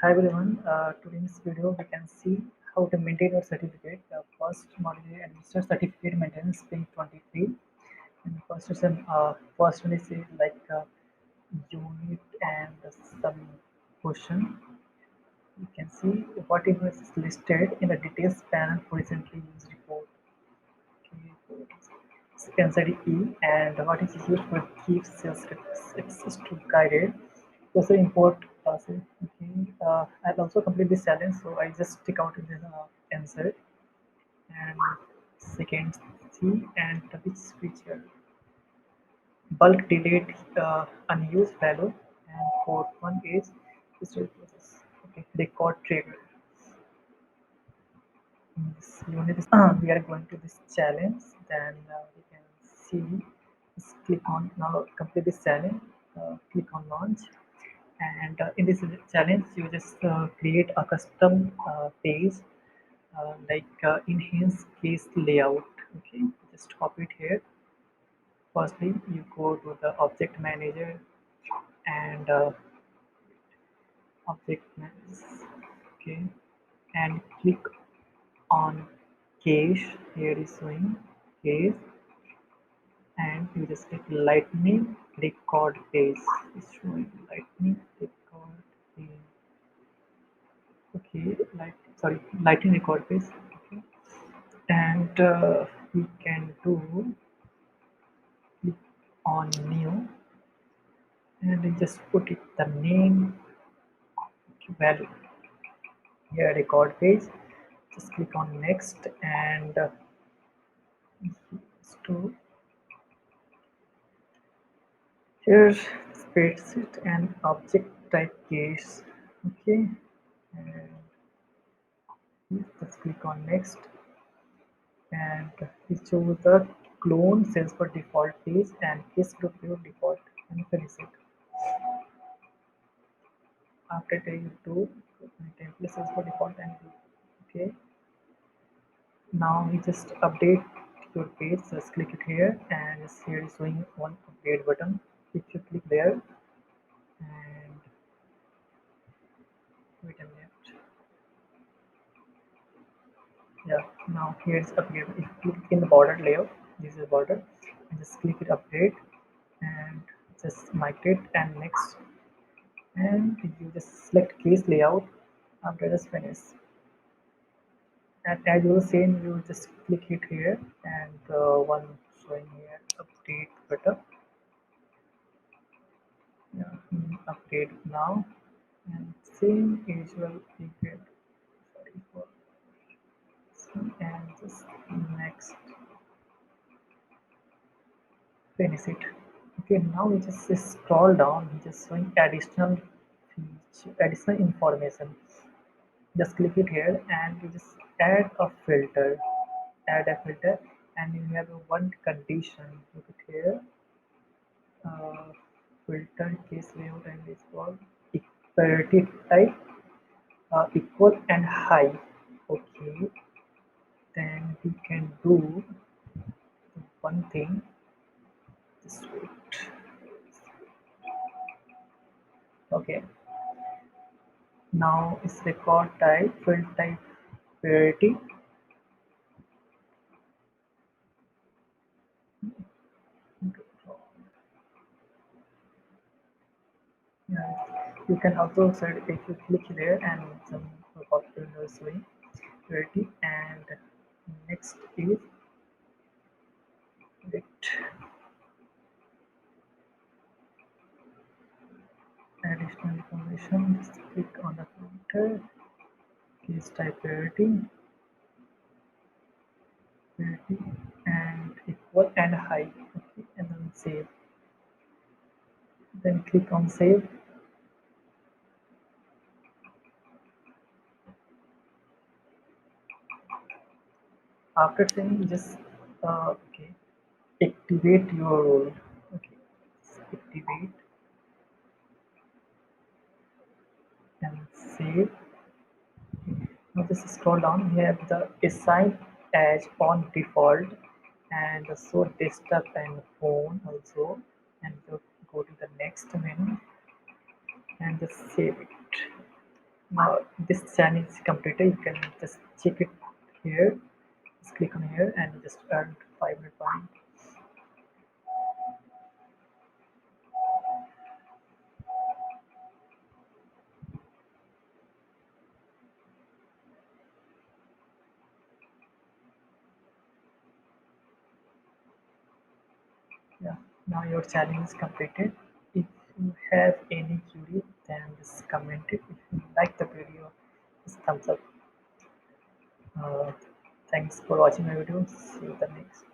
Hi everyone, today in this video we can see how to maintain your certificate. First module administer certificate maintenance being 23, and first is first one is unit and some question. You can see what is listed in the details panel for recently used report. Okay, answer E, and what is used for keep sales access to guided. Also import okay. I'll also complete this challenge, so I just take out the answer. And second C, and which feature bulk delete unused value. And fourth one is history process. Okay, record trigger. In this unit we are going to this challenge. Then we can see, just click on now complete this challenge. Click on launch, and in this challenge you just create a custom page, enhance case layout. Okay, just copy it here. Firstly you go to the object manager, and object manager, okay, and click on case. Here is showing case, and you just click lightning record page. It's showing lightning record page. Okay, lightning record page. Okay, and we can do click on new, and we just put it the name value here record page. Just click on next, and to here spreadsheet and object type case. Okay, and just click on next, and we choose the clone Salesforce default page and case group view default, and finish it. After that you do template Salesforce default and do. Okay, now we just update your page. Just click it here, and here is showing one update button. If you click there, and wait a minute, yeah, now here's upgrade. If you click in the border layout, this is border, and just click it upgrade, and just migrate and next, and you just select case layout. After just finish, and as you were saying, you just click it here, and one showing here update button. Yeah, update now, and same usual you get. Sorry for and just next, finish it. Okay, now we just scroll down. We just showing additional feature, additional information. Just click it here, and you just add a filter. Add a filter, and you have one condition. Look it here. Uh, Filter case layout, and it's called priority type equal and high. Okay, then we can do one thing. Just wait. Okay, now it's record type, field type, priority. Yeah, you can also set if you click there, and some popular swing priority, and next is it additional information. Just click on the filter, case type priority, and equal and high. Okay, and then save. Then click on save. After saving, just okay, activate your role. Okay, activate and save. Now just scroll down. We have the assign as on default, and the show desktop and phone also, and go to the next menu, and just save it. Now this challenge is completed. You can just check it here. Just click on here and just earn 500 points. Yeah. Now your challenge is completed. If you have any query, then just comment it. If you like the video, just thumbs up. Uh, Thanks for watching my video. See you the next.